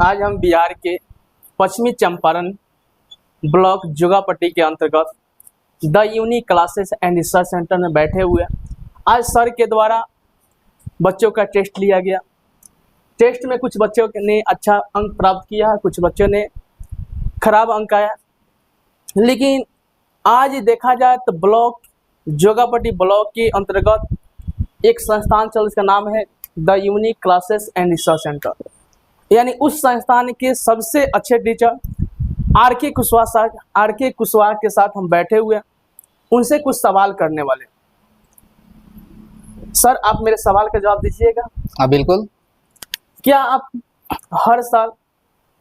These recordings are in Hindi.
आज हम बिहार के पश्चिमी चंपारण ब्लॉक जोगापट्टी के अंतर्गत the unique classes and research centre में बैठे हुए हैं। आज सर के द्वारा बच्चों का टेस्ट लिया गया। टेस्ट में कुछ बच्चों ने अच्छा अंक प्राप्त किया, कुछ बच्चों ने खराब अंक आया। लेकिन आज देखा जाए तो ब्लॉक जोगापट्टी ब्लॉक के अंतर्गत एक संस्थान चल, इसका नाम है the unique classes and research centre. यानी उस संस्थान के सबसे अच्छे टीचर आर के कुशवाहा के साथ हम बैठे हुए हैं, उनसे कुछ सवाल करने वाले। सर, आप मेरे सवाल का जवाब दीजिएगा। हाँ बिल्कुल। क्या आप हर साल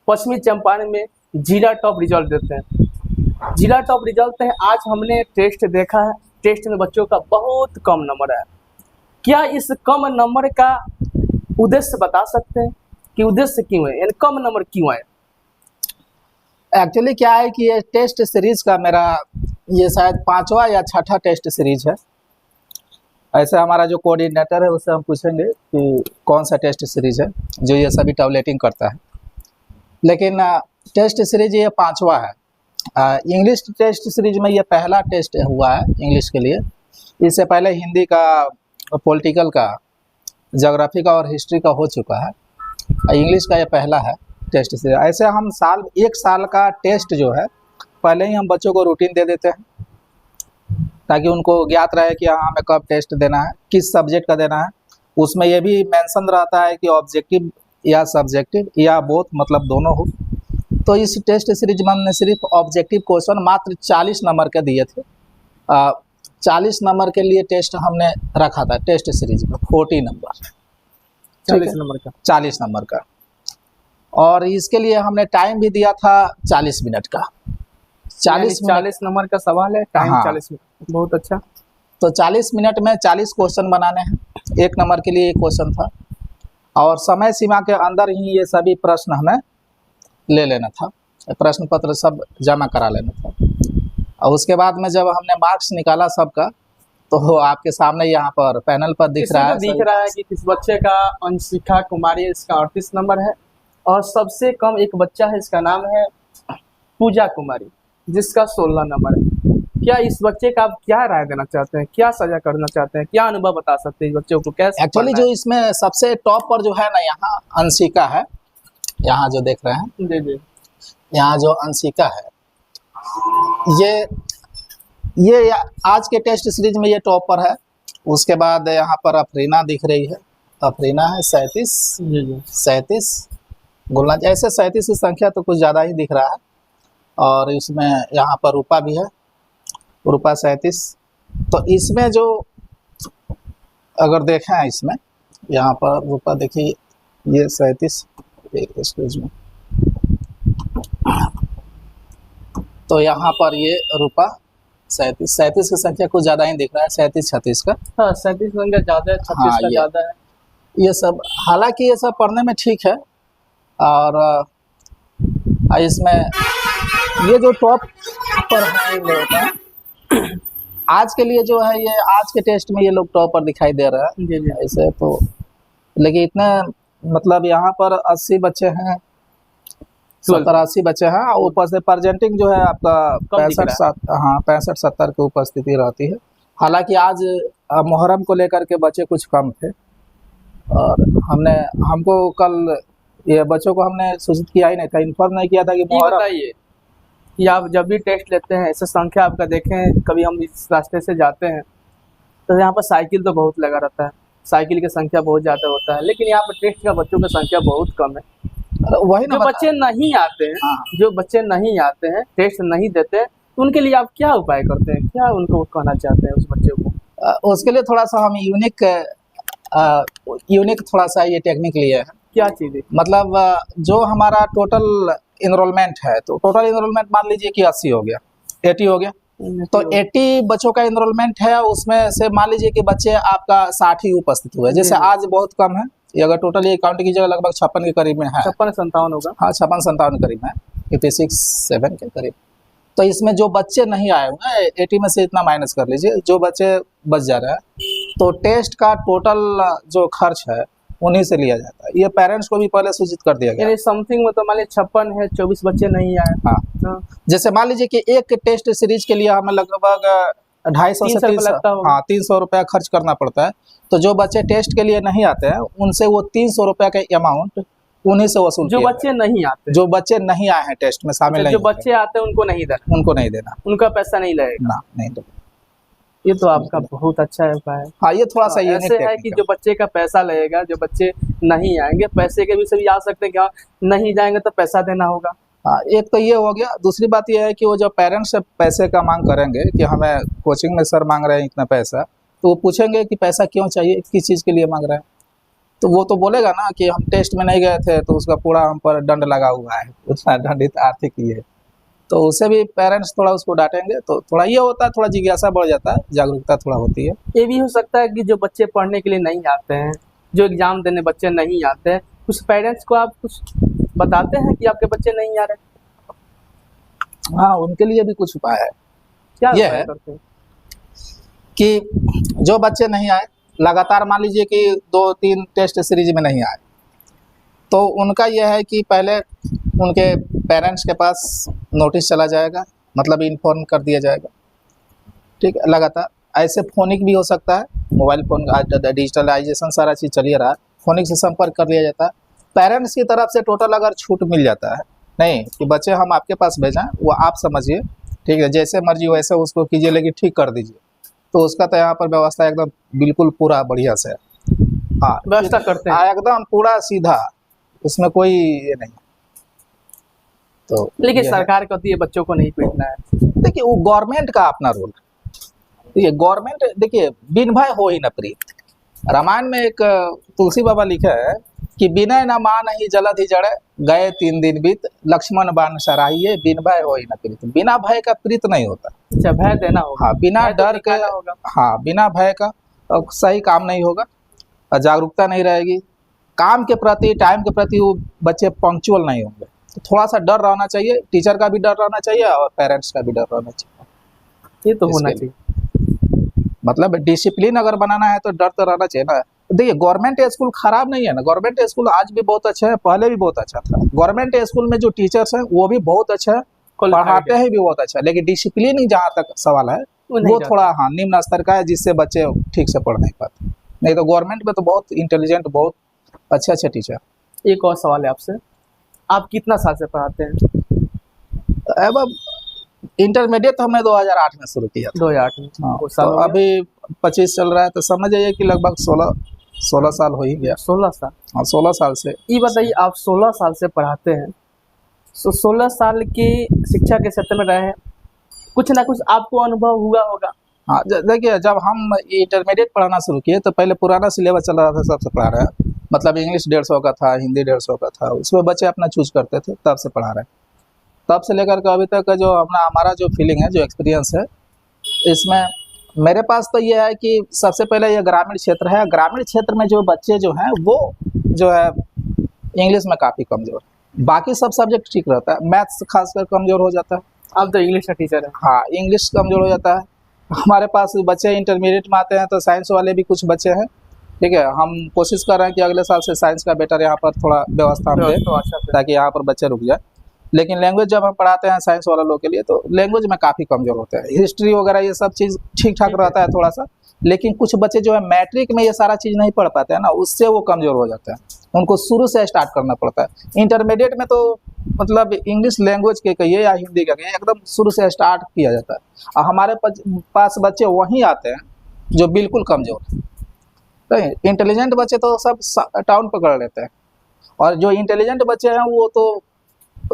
पश्चिमी चंपारण में जिला टॉप रिजल्ट देते हैं? जिला टॉप रिजल्ट है। आज हमने टेस्ट देखा है, टेस्ट में बच्चों का बहुत कम नंबर आया। क्या इस कम नंबर का उद्देश्य बता सकते हैं कि उद्देश्य क्यों है, यानी कम नंबर क्यों आए? एक्चुअली क्या है कि ये टेस्ट सीरीज का मेरा ये शायद 5वां या 6ठा टेस्ट सीरीज है। ऐसे हमारा जो कोऑर्डिनेटर है उससे हम पूछेंगे कि कौन सा टेस्ट सीरीज है जो ये सभी टैबलेटिंग करता है। लेकिन टेस्ट सीरीज ये 5वां है। इंग्लिश टेस्ट सीरीज में ये पहला टेस्ट हुआ है इंग्लिश के लिए। इससे पहले हिंदी का, पॉलिटिकल का, ज्योग्राफी का और हिस्ट्री का हो चुका है। इंग्लिश का ये पहला है टेस्ट सीरीज। ऐसे हम एक साल का टेस्ट जो है पहले ही हम बच्चों को रूटीन दे देते हैं ताकि उनको ज्ञात रहे कि हाँ हमें कब टेस्ट देना है, किस सब्जेक्ट का देना है। उसमें यह भी मेंशन रहता है कि ऑब्जेक्टिव या सब्जेक्टिव या बोथ, मतलब दोनों हो। तो इस टेस्ट सीरीज में हमने सिर्फ ऑब्जेक्टिव क्वेश्चन मात्र 40 नंबर के दिए थे। 40 नंबर के लिए टेस्ट हमने रखा था टेस्ट सीरीज में, 40 नंबर, 40 नंबर का। और इसके लिए हमने टाइम भी दिया था 40 मिनट का। 40 नंबर का सवाल है, टाइम हाँ। 40 मिनट। बहुत अच्छा। तो 40 मिनट में 40 क्वेश्चन बनाने हैं। 1 नंबर के लिए एक क्वेश्चन था और समय सीमा के अंदर ही ये सभी प्रश्न हमें ले लेना था, प्रश्न पत्र सब जमा करा लेना था। और उसके बाद में जब हमने मार्क्स निकाला सबका, तो आपके सामने यहाँ पर पैनल पर दिख रहा है कि किस बच्चे का अंशिका कुमारी, इसका 38 नंबर है। और सबसे कम एक बच्चा है, इसका नाम है पूजा कुमारी, जिसका 16 नंबर है। क्या इस बच्चे का आप क्या राय देना चाहते हैं, क्या सजा करना चाहते हैं, क्या अनुभव बता सकते हैं इस बच्चों को कैसे? एक्चुअली जो इसमें सबसे टॉप पर जो है ना, यहाँ अंशिका है, यहाँ जो देख रहे हैं जी जी, यहाँ जो अंशिका है, ये आज के टेस्ट सीरीज में ये टॉप पर है। उसके बाद यहाँ पर अफरीना दिख रही है, अफरीना है 37 गुलना, ऐसे 37 की संख्या तो कुछ ज़्यादा ही दिख रहा है। और इसमें यहाँ पर रूपा भी है, रूपा 37। तो इसमें जो अगर देखें, इसमें यहाँ पर रूपा देखिए, ये 37 स्टेज में, तो यहाँ पर ये रूपा 37 की संख्या कुछ ज़्यादा ही दिख रहा है, 37-36 का। हाँ, 37 संख्या ज़्यादा है, 36 का ज़्यादा है। ये सब, हालांकि ये सब पढ़ने में ठीक है। और इसमें ये जो टॉप पर है इन लोगों का, आज के लिए जो है, ये आज के टेस्ट में ये लोग टॉप पर दिखाई दे रहा है। जी जी। ऐसे तो लेकिन इतने, मतलब यहाँ पर 80 बच्चे हैं, 70-80 बच्चे हैं। और ऊपर से प्रेजेंटिंग जो है आपका 65-70 की उपस्थिति रहती है। हालांकि आज मुहर्रम को लेकर के बच्चे कुछ कम थे। और हमको कल ये बच्चों को हमने सूचित किया ही नहीं था, इन्फॉर्म नहीं किया था कि मुहर्रम। बताइए कि आप जब भी टेस्ट लेते हैं, ऐसे संख्या आपका देखें, कभी हम इस रास्ते से जाते हैं तो यहाँ पर साइकिल तो बहुत लगा रहता है, साइकिल की संख्या बहुत ज़्यादा होता है। लेकिन यहाँ पर टेस्ट का बच्चों की संख्या बहुत कम है। वही ना, जो बच्चे नहीं आते हैं, हाँ। जो बच्चे नहीं आते हैं, टेस्ट नहीं देते हैं, तो उनके लिए आप क्या उपाय करते हैं, क्या उनको कहना चाहते हैं उस बच्चे को? उसके लिए थोड़ा सा हम यूनिक थोड़ा सा ये टेक्निक लिए हैं। क्या चीज़ है? मतलब जो हमारा टोटल इनरोलमेंट है, तो टोटल इनरोलमेंट मान लीजिए कि 80 हो गया, 80 हो गया। तो 80 बच्चों का इनरोलमेंट है, उसमें से मान लीजिए कि बच्चे आपका 60 ही उपस्थित हुए। जैसे आज बहुत कम है, ये अगर टोटल ये काउंट कीजिएगा लगभग 56 के करीब में है, 56-57 होगा। हाँ, 56-57 के करीब है, 56-7 के करीब। तो इसमें जो बच्चे नहीं आए हुए हैं 80 में से इतना माइनस कर लीजिए, जो बच्चे बच जा रहे हैं, तो टेस्ट का टोटल जो खर्च है उन्हीं से लिया जाता है। ये पेरेंट्स को भी पहले सूचित कर दिया गया। यानी समथिंग में तो मान लीजिए 56 है, 24 बच्चे नहीं आए। हाँ, हाँ, जैसे मान लीजिए कि एक टेस्ट सीरीज के लिए हमें लगभग 250 से 300 रुपये 300, लगता होगा। हाँ 300 रुपया खर्च करना पड़ता है। तो जो बच्चे टेस्ट के लिए नहीं आते हैं उनसे वो 300 रुपया का अमाउंट उन्हीं से वसूल जो किया बच्चे नहीं आते, जो बच्चे नहीं आए हैं टेस्ट में शामिल अच्छा, नहीं जो बच्चे आते हैं उनको नहीं देना, उनको नहीं देना, उनका पैसा नहीं लगेगा। ना नहीं देना। ये तो आपका बहुत अच्छा उपाय है। हाँ, ये थोड़ा सा यूनिक ऐसे है कि जो बच्चे का पैसा लगेगा, जो बच्चे नहीं आएंगे, पैसे के भी सभी आ सकते हैं कि हाँ, नहीं जाएंगे तो पैसा देना होगा। हाँ, एक तो ये हो गया। दूसरी बात ये है कि वो जब पेरेंट्स से पैसे का मांग करेंगे कि हमें कोचिंग में सर मांग रहे हैं इतना पैसा, तो वो पूछेंगे कि पैसा क्यों चाहिए, किस चीज़ के लिए मांग रहे हैं। तो वो तो बोलेगा ना कि हम टेस्ट में नहीं गए थे तो उसका पूरा हम पर दंड लगा हुआ है, उतना दंडित आर्थिक ये। तो उससे भी पेरेंट्स थोड़ा उसको डांटेंगे तो थोड़ा ये होता है, थोड़ा जिज्ञासा बढ़ जाता है, जागरूकता थोड़ा होती है। ये भी हो सकता है कि जो बच्चे पढ़ने के लिए नहीं आते हैं, जो एग्जाम देने बच्चे नहीं आते हैं, कुछ पेरेंट्स को आप कुछ बताते हैं कि आपके बच्चे नहीं आ रहे, हाँ, उनके लिए भी कुछ उपाय है। क्या ये उपाय है करते हैं? कि जो बच्चे नहीं आए लगातार, मान लीजिए कि 2-3 टेस्ट सीरीज में नहीं आए, तो उनका यह है कि पहले उनके पेरेंट्स के पास नोटिस चला जाएगा, मतलब इन्फॉर्म कर दिया जाएगा। ठीक है, लगातार ऐसे फोनिक भी हो सकता है, मोबाइल फ़ोन आज डिजिटलाइजेशन सारा चीज़ चलिए रहा है, फोनिक से संपर्क कर लिया जाता है। पेरेंट्स की तरफ से टोटल अगर छूट मिल जाता है, नहीं कि बच्चे हम आपके पास भेजें, वो आप समझिए, ठीक है, जैसे मर्जी वैसे उसको कीजिए, लेकिन ठीक कर दीजिए, तो उसका तो यहाँ पर व्यवस्था एकदम बिल्कुल पूरा बढ़िया से है। हाँ, व्यवस्था करते हैं। एकदम पूरा सीधा, उसमें कोई ये नहीं। तो लेकिन ये है। सरकार कहती है बच्चों को नहीं पीटना है। देखिए, वो गवर्नमेंट का अपना रोल है। देखिए, गवर्नमेंट, देखिए, बिन भय हो ही न प्रीत। रामायण में एक तुलसी बाबा लिखा है कि बिनय न मान ही जलधि जड़े, गए 3 दिन बीत, लक्ष्मण बाण सराहिए, बिन भय हो ही न प्रीत। बिना भय का प्रीत नहीं होता। अच्छा, भय देना होगा। हाँ, बिना भय तो डर के, दिखाना होगा। हाँ, बिना भय का सही काम नहीं होगा, जागरूकता नहीं रहेगी काम के प्रति, टाइम के प्रति, वो बच्चे पंक्चुअल नहीं होंगे। तो थोड़ा सा डर रहना चाहिए, टीचर का भी डर रहना चाहिए और पेरेंट्स का भी डर रहना चाहिए। ये तो होना इसके लिए। चाहिए। मतलब डिसिप्लिन अगर बनाना है तो डर तो रहना चाहिए ना। देखिए, गवर्नमेंट स्कूल खराब नहीं है ना, गवर्नमेंट स्कूल आज भी बहुत अच्छा है, पहले भी बहुत अच्छा था। गवर्नमेंट स्कूल में जो टीचर्स हैं वो भी बहुत अच्छा है, पढ़ाते हैं भी बहुत अच्छा है, लेकिन डिसिप्लिन ही जहाँ तक सवाल है नहीं वो रहता। थोड़ा, हाँ, निम्न स्तर का है, जिससे बच्चे ठीक से पढ़ नहीं पाते। नहीं तो गवर्नमेंट में तो बहुत इंटेलिजेंट, बहुत अच्छे अच्छे टीचर। एक और सवाल है आपसे, आप कितना साल से पढ़ाते हैं? अब इंटरमीडिएट तो हमने 2008 में शुरू किया था। 2008 में। हाँ, वो साल तो हो गया? अभी 25 चल रहा है, तो समझ जाइए कि लगभग 16 साल हो ही गया। 16 साल। हाँ, 16 साल से। ये बताइए, आप 16 साल से पढ़ाते हैं, तो 16 साल की शिक्षा के क्षेत्र में रहे हैं, कुछ ना कुछ आपको अनुभव हुआ होगा। हाँ, देखिए, जब हम इंटरमीडिएट पढ़ाना शुरू किए तो पहले पुराना सिलेबस चल रहा था, सबसे पढ़ा रहे हैं, मतलब इंग्लिश 150 का था, हिंदी 150 का था, उसमें बच्चे अपना चूज करते थे, तब से पढ़ा रहे हैं। तब से लेकर के अभी तक का जो हमारा जो फीलिंग है, जो एक्सपीरियंस है, इसमें मेरे पास तो ये है कि सबसे पहले ये ग्रामीण क्षेत्र है। ग्रामीण क्षेत्र में जो बच्चे जो हैं वो जो है इंग्लिश में काफ़ी कमज़ोर है, बाकी सब सब्जेक्ट ठीक रहता है, मैथ्स खासकर कमज़ोर हो जाता है। आप तो इंग्लिश का टीचर हैं। हाँ, इंग्लिश कमज़ोर हो जाता है। हमारे पास बच्चे इंटरमीडिएट में आते हैं तो साइंस वाले भी कुछ बच्चे हैं, ठीक है, हम कोशिश कर रहे हैं कि अगले साल से साइंस का बेटर यहाँ पर थोड़ा व्यवस्था हम दें, तो अच्छा से। ताकि यहाँ पर बच्चे रुक जाए। लेकिन लैंग्वेज जब हम पढ़ाते हैं साइंस वाला लोग के लिए, तो लैंग्वेज में काफ़ी कमज़ोर होते हैं। हिस्ट्री वगैरह ये सब चीज़ ठीक ठाक रहता है थोड़ा सा, लेकिन कुछ बच्चे जो है मैट्रिक में ये सारा चीज़ नहीं पढ़ पाते हैं ना, उससे वो कमज़ोर हो जाते हैं, उनको शुरू से स्टार्ट करना पड़ता है। इंटरमीडिएट में तो मतलब इंग्लिश लैंग्वेज के कहिए या हिंदी का कहिए, एकदम शुरू से स्टार्ट किया जाता है। और हमारे पास बच्चे वहीं आते हैं जो बिल्कुल कमज़ोर हैं। नहीं, इंटेलिजेंट बच्चे तो सब टाउन पकड़ लेते हैं, और जो इंटेलिजेंट बच्चे हैं वो तो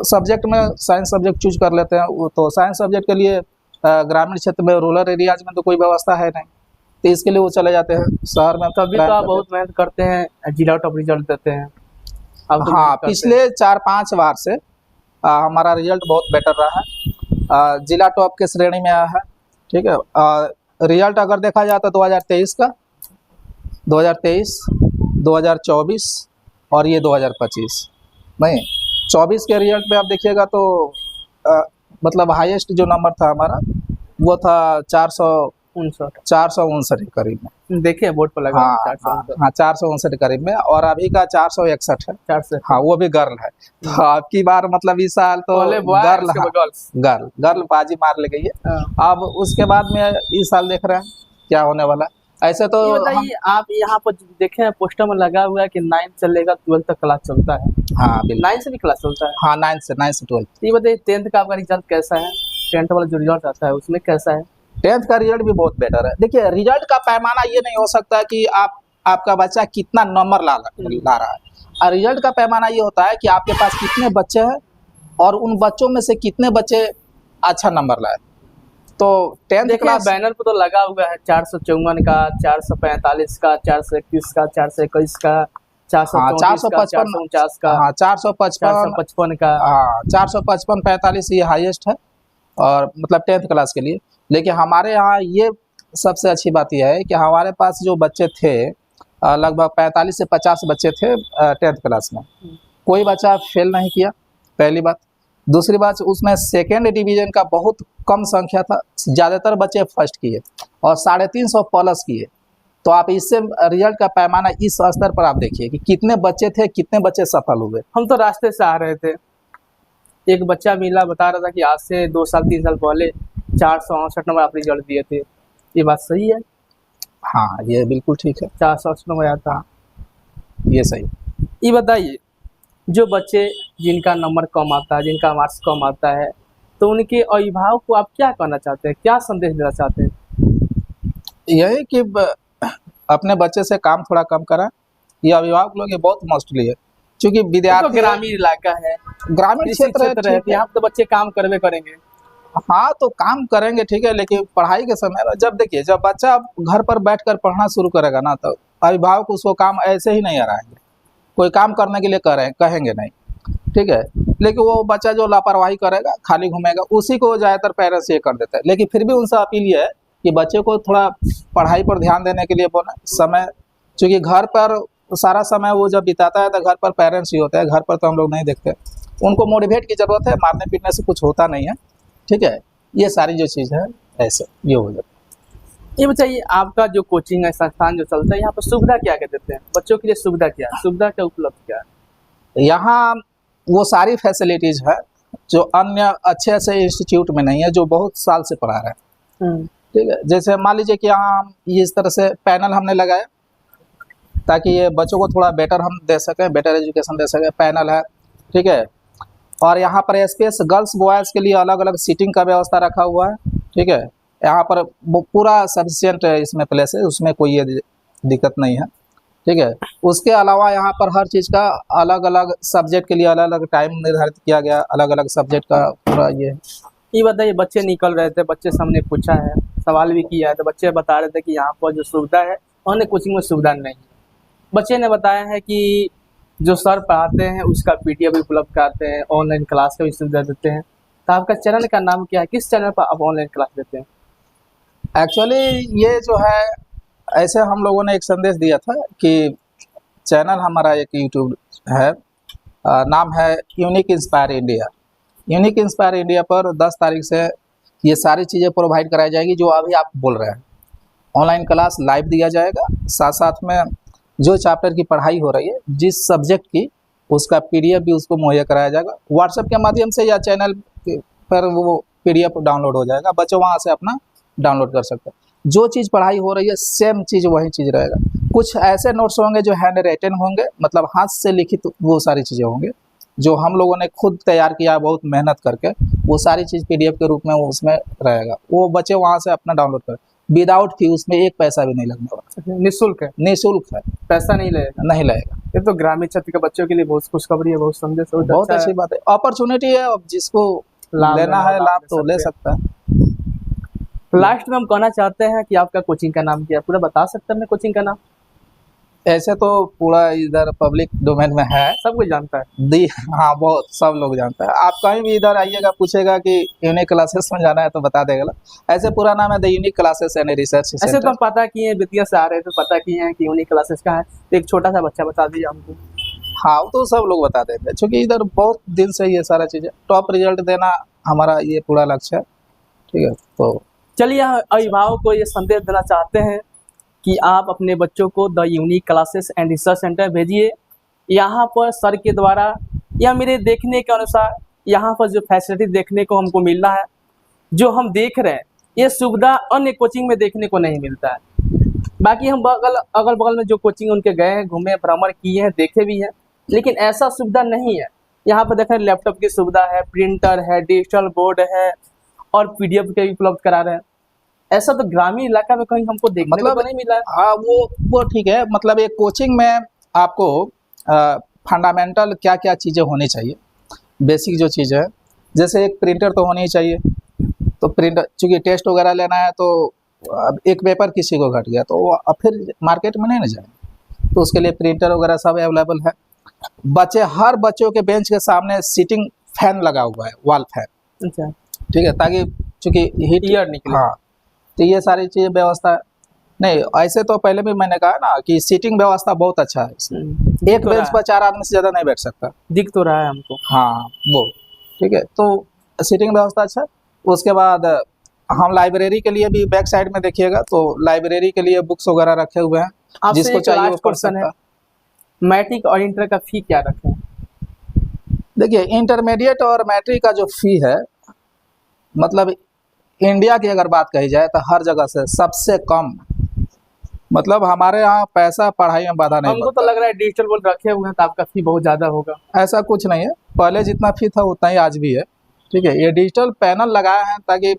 सब्जेक्ट में साइंस सब्जेक्ट चूज कर लेते हैं। वो तो साइंस सब्जेक्ट के लिए ग्रामीण क्षेत्र में, रूरल एरियाज में तो कोई व्यवस्था है नहीं, तो इसके लिए वो चले जाते हैं शहर में। तभी तो आप बहुत मेहनत करते हैं, जिला टॉप रिजल्ट देते हैं आप तो। हाँ, पिछले 4-5 बार से हमारा रिजल्ट बहुत बेटर रहा है, जिला टॉप के श्रेणी में आया है, ठीक है। रिजल्ट अगर देखा जाए तो 2023 का, 2023, 2024 और ये 2025 नहीं, 24 के रिजल्ट में आप देखिएगा तो मतलब हाईएस्ट जो नंबर था हमारा वो था 59 459 के करीब में। देखे बोर्ड पर लगा हाँ 459 हाँ 459 के करीब में, और अभी का 461 है। 400 हाँ वो भी गर्ल है। तो आपकी बार मतलब इस साल तो पहले बॉय गर्ल, उसके हाँ, बाद गर्ल्स। गर्ल गर्ल बाजी मार ले गई है। हाँ। अब उसके बाद में इस साल देख रहे हैं क्या होने वाला है। ऐसे तो ये हम, बताइए आप यहाँ पर देखे हैं पोस्टर में लगा हुआ है कि 9 चलेगा 12 तक क्लास चलता है, हाँ बिल्कुल, 9 से भी क्लास चलता है। हाँ 9 से 12। ये बताइए 10th का आपका रिजल्ट कैसा है, 10th वाला जो रिजल्ट आता है उसमें कैसा है? 10th का रिजल्ट भी बहुत बेटर है। देखिए रिजल्ट का पैमाना ये नहीं हो सकता कि आपका बच्चा कितना नंबर ला रहा है, और रिजल्ट का पैमाना ये होता है कि आपके पास कितने बच्चे हैं और उन बच्चों में से कितने बच्चे अच्छा नंबर लाए। तो 10th देखिए क्लास, बैनर पे तो लगा हुआ है 454 का, 445 का, 431 का, 421 का, हाँ 434 का, 455, 449 का, हाँ 455, 455 का। हाँ 455 45 ये हाईएस्ट है, और मतलब 10th क्लास के लिए। लेकिन हमारे यहाँ ये सबसे अच्छी बात यह है कि हमारे पास जो बच्चे थे लगभग 45 से 50 बच्चे थे 10th क्लास में, कोई बच्चा फेल नहीं किया, पहली बात। दूसरी बात, उसमें सेकेंड डिवीजन का बहुत कम संख्या था, ज़्यादातर बच्चे फर्स्ट किए और 350 प्लस किए। तो आप इससे रिजल्ट का पैमाना इस स्तर पर आप देखिए कि कितने बच्चे थे, कितने बच्चे सफल हुए। हम तो रास्ते से आ रहे थे, एक बच्चा मिला बता रहा था कि आज से 2 साल 3 साल पहले 468 नंबर आप रिजल्ट दिए थे। ये बात सही है? हाँ ये बिल्कुल ठीक है, 468 नंबर आया था। ये सही। ये बताइए जो बच्चे जिनका नंबर कम आता है, जिनका मार्क्स कम आता है, तो उनके अभिभावक को आप क्या कहना चाहते हैं, क्या संदेश देना चाहते हैं? यही कि अपने बच्चे से काम थोड़ा कम करा, ये अभिभावक लोग ये बहुत मोस्टली है, क्योंकि तो विद्यार्थी ग्रामीण इलाका है, ग्रामीण कृषि क्षेत्र है, क्षेत्र है, ठीक है। यहाँ तो बच्चे काम करवे करेंगे। हाँ तो काम करेंगे ठीक है, लेकिन पढ़ाई के समय में जब देखिए जब बच्चा घर पर बैठकर पढ़ना शुरू करेगा ना, तो अभिभावक उसको काम ऐसे ही नहीं आएंगे, कोई काम करने के लिए कहेंगे नहीं, ठीक है। लेकिन वो बच्चा जो लापरवाही करेगा, खाली घूमेगा, उसी को ज़्यादातर पेरेंट्स ये कर देते हैं। लेकिन फिर भी उनसे अपील ये है कि बच्चे को थोड़ा पढ़ाई पर ध्यान देने के लिए बोला समय, क्योंकि घर पर सारा समय वो जब बिताता है तो घर पर पेरेंट्स ही होते हैं, घर पर तो हम लोग नहीं देखते। उनको मोटिवेट की ज़रूरत है, मारने पीटने से कुछ होता नहीं है, ठीक है। ये सारी जो चीज़ है ऐसे ये हो जाता है। ये बताइए आपका जो कोचिंग है, संस्थान जो चलता है, यहाँ पर सुविधा क्या क्या देते हैं बच्चों के लिए? सुविधा क्या है, सुविधा क्या उपलब्ध क्या है? यहाँ वो सारी फैसिलिटीज़ है जो अन्य अच्छे से इंस्टीट्यूट में नहीं है, जो बहुत साल से पढ़ा रहे हैं, ठीक है। जैसे मान लीजिए कि यहाँ हम इस तरह से पैनल हमने लगाया ताकि ये बच्चों को थोड़ा बेटर हम दे सकें, बेटर एजुकेशन दे सकें, पैनल है, ठीक है। और यहाँ पर स्पेस गर्ल्स बॉयज़ के लिए अलग अलग सीटिंग का व्यवस्था रखा हुआ है, ठीक है। यहाँ पर वो पूरा सफिशिएंट इसमें प्लेस है, उसमें कोई ये दिक्कत नहीं है, ठीक है। उसके अलावा यहाँ पर हर चीज़ का अलग अलग सब्जेक्ट के लिए अलग अलग टाइम निर्धारित किया गया, अलग अलग सब्जेक्ट का पूरा ये बताइए बच्चे निकल रहे थे, बच्चे से हमने पूछा है, सवाल भी किया है, तो बच्चे बता रहे थे कि यहाँ पर जो सुविधा है अन्य कोचिंग में सुविधा नहीं है। बच्चे ने बताया है कि जो सर पढ़ाते हैं उसका पीडीएफ भी उपलब्ध कराते हैं, ऑनलाइन क्लास का भी सुविधा देते हैं। तो आपका चैनल का नाम क्या है, किस चैनल पर आप ऑनलाइन क्लास देते हैं? एक्चुअली ये जो है ऐसे हम लोगों ने एक संदेश दिया था कि चैनल हमारा एक यूट्यूब है, नाम है unique inspire India. Unique inspire India पर 10 तारीख से ये सारी चीज़ें प्रोवाइड कराई जाएगी जो अभी आप बोल रहे हैं। ऑनलाइन क्लास लाइव दिया जाएगा, साथ साथ में जो चैप्टर की पढ़ाई हो रही है, जिस सब्जेक्ट की, उसका पीडीएफ भी उसको मुहैया कराया जाएगा व्हाट्सएप के माध्यम से, या चैनल पर वो पीडीएफ डाउनलोड हो जाएगा, बच्चे वहाँ से अपना डाउनलोड कर सकते हैं। जो चीज़ पढ़ाई हो रही है सेम चीज़ वही चीज़ रहेगा। कुछ ऐसे नोट्स होंगे जो हैंड रिटन होंगे, मतलब हाथ से लिखित वो सारी चीज़ें होंगे जो हम लोगों ने खुद तैयार किया बहुत मेहनत करके, वो सारी चीज़ पीडीएफ के रूप में वो उसमें रहेगा, वो बच्चे वहाँ से अपना डाउनलोड करें विदाउट फी, उसमें एक पैसा भी नहीं लगने वाला, निःशुल्क है, निःशुल्क है, पैसा नहीं लगेगा, नहीं लगेगा। ये तो ग्रामीण क्षेत्र के बच्चों के लिए बहुत खुशखबरी है, बहुत संदेश है, बहुत अच्छी बात है, अपॉर्चुनिटी है, अब जिसको लेना है लाभ तो ले सकता है। लास्ट में हम कहना चाहते हैं कि आपका कोचिंग का नाम क्या है, पूरा बता सकते हैं अपने कोचिंग का नाम? ऐसे तो पूरा इधर पब्लिक डोमेन में है, सब कुछ जानता है दी, हाँ बहुत सब लोग जानता है। आप कहीं भी इधर आइएगा, पूछेगा कि यूनिक क्लासेस में जाना है तो बता देगा। ऐसे पूरा नाम है the unique classes and research centre. ऐसे तो हम पता किए हैं, बेतिया से आ रहे थे, पता किए हैं कि यूनिक क्लासेस का है, तो एक छोटा सा बच्चा बता दीजिए हमको। हाँ तो सब लोग बता देते हैं, क्योंकि इधर बहुत दिन से ये सारा चीज़ें टॉप रिजल्ट देना हमारा ये पूरा लक्ष्य है, ठीक है। तो चलिए हम अभिभावक को ये संदेश देना चाहते हैं कि आप अपने बच्चों को the unique classes and research centre भेजिए। यहाँ पर सर के द्वारा या मेरे देखने के अनुसार यहाँ पर जो फैसिलिटी देखने को हमको मिल रहा है, जो हम देख रहे हैं, ये सुविधा अन्य कोचिंग में देखने को नहीं मिलता है। बाकी हम अगल बगल में जो कोचिंग उनके गए हैं, घूमे, भ्रमण किए हैं, देखे भी हैं, लेकिन ऐसा सुविधा नहीं है। यहाँ पर देखें लैपटॉप की सुविधा है, प्रिंटर है, डिजिटल बोर्ड है और पीडीएफ के भी उपलब्ध करा रहे हैं। ऐसा तो ग्रामीण इलाका में कहीं हमको देखने को नहीं मिला है। हाँ, वो ठीक है। मतलब एक कोचिंग में आपको फंडामेंटल क्या क्या चीज़ें होनी चाहिए, बेसिक जो चीज़ है, जैसे एक प्रिंटर तो होनी ही चाहिए। तो प्रिंटर, चूँकि टेस्ट वगैरह लेना है तो अब एक पेपर किसी को घट गया तो वो अब फिर मार्केट में नहीं ना जाए, तो उसके लिए प्रिंटर वगैरह सब अवेलेबल है। हर बच्चों के बेंच के सामने सीटिंग फैन लगा हुआ है, वॉल फैन। अच्छा, ठीक है, ताकि चूँकि हीट एयर निकले। हाँ, तो ये सारी चीज़ें व्यवस्था है। नहीं, ऐसे तो पहले भी मैंने कहा ना कि सीटिंग व्यवस्था बहुत अच्छा है इसमें। एक बेंच पर 4 आदमी से ज़्यादा नहीं बैठ सकता। दिख तो रहा है हमको। हाँ, वो ठीक है, तो सीटिंग व्यवस्था अच्छा है। उसके बाद हम लाइब्रेरी के लिए भी बैक साइड में देखिएगा, तो लाइब्रेरी के लिए बुक्स वगैरह रखे हुए हैं, जिसको चाहिए वो पढ़ सकता है। मैट्रिक और इंटर का फी क्या रखें? देखिए, इंटरमीडिएट और मैट्रिक का जो फी है, मतलब इंडिया की अगर बात कही जाए तो हर जगह से सबसे कम। मतलब हमारे यहाँ पैसा पढ़ाई में बाधा नहीं हमको तो लग रहा है डिजिटल बोर्ड रखे हुए हैं तो आपका फी बहुत ज़्यादा होगा। ऐसा कुछ नहीं है, पहले जितना फी था उतना ही आज भी है। ठीक है, ये डिजिटल पैनल लगाए हैं ताकि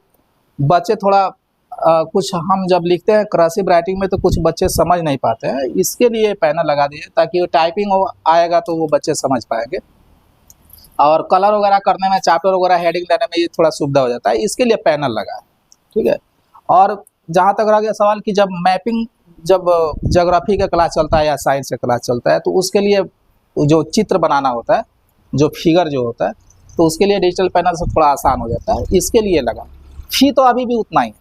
बच्चे थोड़ा कुछ, हम जब लिखते हैं कर्सिव राइटिंग में तो कुछ बच्चे समझ नहीं पाते हैं, इसके लिए पैनल लगा दिए ताकि टाइपिंग आएगा तो वो बच्चे समझ पाएंगे। और कलर वगैरह करने में, चैप्टर वगैरह हेडिंग देने में ये थोड़ा सुविधा हो जाता है, इसके लिए पैनल लगा है। ठीक है, और जहाँ तक रह गया सवाल कि जब मैपिंग, जब ज्योग्राफी का क्लास चलता है या साइंस का क्लास चलता है, तो उसके लिए जो चित्र बनाना होता है, जो फिगर जो होता है, तो उसके लिए डिजिटल पैनल से थोड़ा आसान हो जाता है, इसके लिए लगा। फी तो अभी भी उतना ही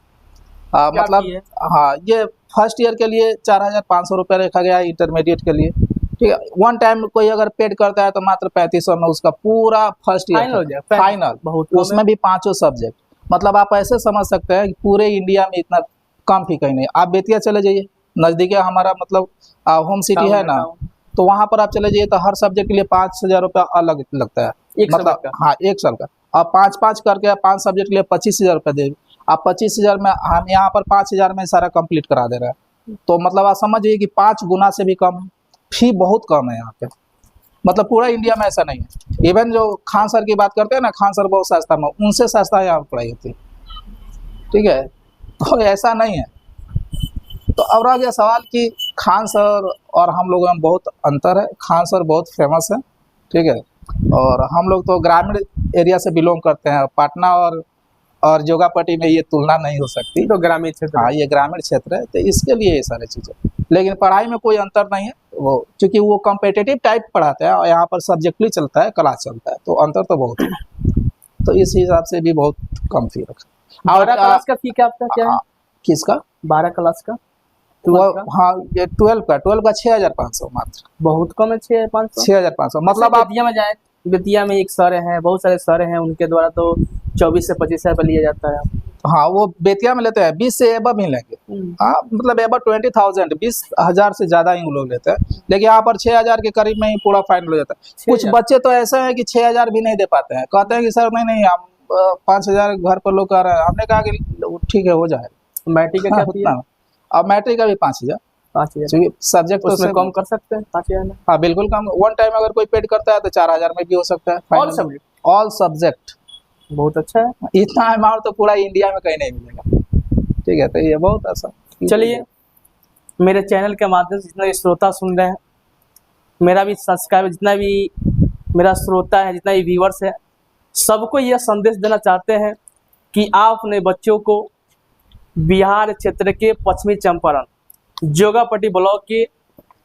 मतलब हाँ, ये फर्स्ट ईयर के लिए 4,500 रुपये रखा गया है, इंटरमीडिएट के लिए। ठीक है, वन टाइम कोई अगर पेड करता है तो मात्र 3500 में उसका पूरा फर्स्ट ईयर फाइनल, उसमें भी 5 सब्जेक्ट। मतलब आप ऐसे समझ सकते हैं कि पूरे इंडिया में इतना कम फी कहीं नहीं। आप बेतिया चले जाइए, नज़दीक है हमारा, मतलब होम सिटी है ना, तो वहाँ पर आप चले जाइए तो हर सब्जेक्ट के लिए 5,000 रुपया अलग लगता है, मतलब हाँ, एक साल का। आप 5-5 करके 5 सब्जेक्ट के लिए 25,000 रुपये देंगे। आप 25,000 में, हम यहाँ पर 5,000 में सारा कंप्लीट करा दे रहे हैं। तो मतलब आप समझिए कि 5 गुना से भी कम है, फी बहुत कम है यहाँ पे। मतलब पूरा इंडिया में ऐसा नहीं है। इवन जो खान सर की बात करते हैं ना, खान सर बहुत सस्ता में, उनसे सस्ता यहाँ पर पढ़ाई होती है। ठीक है, तो ऐसा नहीं है। तो अब रह गया सवाल कि खान सर और हम लोगों में बहुत अंतर है। खान सर बहुत फेमस है, ठीक है, और हम लोग तो ग्रामीण एरिया से बिलोंग करते हैं। पटना और जोगापट्टी में ये तुलना नहीं हो सकती, तो ग्रामीण क्षेत्र, हाँ, ये ग्रामीण क्षेत्र है, तो इसके लिए ये सारी चीज़ें। लेकिन पढ़ाई में कोई अंतर नहीं है, वो क्योंकि वो कॉम्पिटिटिव टाइप पढ़ाते हैं और यहाँ पर सब्जेक्टली चलता है, क्लास चलता है, तो अंतर तो बहुत है। तो इस हिसाब से भी बहुत कम फी रखा। 12 क्लास का फी क्या आपका क्या है? किसका? 12 क्लास का? हाँ, ये 12 का 6,500 मात्र। बहुत कम है, 6,500। मतलब आप बेतिया में जाए, बेतिया में एक सर हैं, बहुत सारे सर हैं, उनके द्वारा तो 24 से 25 रुपये लिया जाता है। हाँ, वो बेतिया में लेते हैं 20 से एबव ही लेंगे। हाँ, मतलब एबव 20,000, 20,000 से ज़्यादा ही लोग लेते हैं। लेकिन यहाँ पर 6,000 के करीब में ही पूरा फाइनल हो जाता है। कुछ बच्चे तो ऐसे हैं कि 6,000 भी नहीं दे पाते हैं, कहते हैं कि सर नहीं, हम 5,000 घर पर लोग कह रहे हैं। हमने कहा कि ठीक है, हो जाएगा। मैट्रिक का क्या उतना? अब मैट्रिक का भी 5,000। सब्जेक्ट तो उसमें कम कर सकते हैं 5,000 में। हाँ, बिल्कुल कम। वन टाइम अगर कोई पेड करता है तो 4,000 में भी हो सकता है। ऑल सब्जेक्ट बहुत अच्छा है। इतना अमाउंट तो पूरा इंडिया में कहीं नहीं मिलेगा। ठीक है, तो ये बहुत आसान। चलिए, मेरे चैनल के माध्यम से जितना भी श्रोता सुन रहे हैं, मेरा भी सब्सक्राइबर, जितना भी मेरा श्रोता है, जितना भी व्यूअर्स है, सबको यह संदेश देना चाहते हैं कि आप अपने बच्चों को बिहार क्षेत्र के पश्चिमी चंपारण जोगापट्टी ब्लॉक के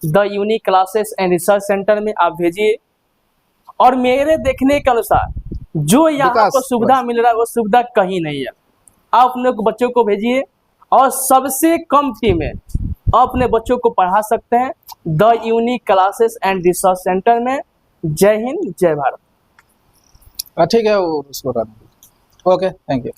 the unique classes and research centre में आप भेजिए। और मेरे देखने के अनुसार जो यहाँ पर सुविधा मिल रहा है वो सुविधा कहीं नहीं है। आप अपने बच्चों को भेजिए और सबसे कम फी में अपने बच्चों को पढ़ा सकते हैं the unique classes and research centre में। जय हिंद, जय भारत। ठीक है, वो उसको ओके, थैंक यू।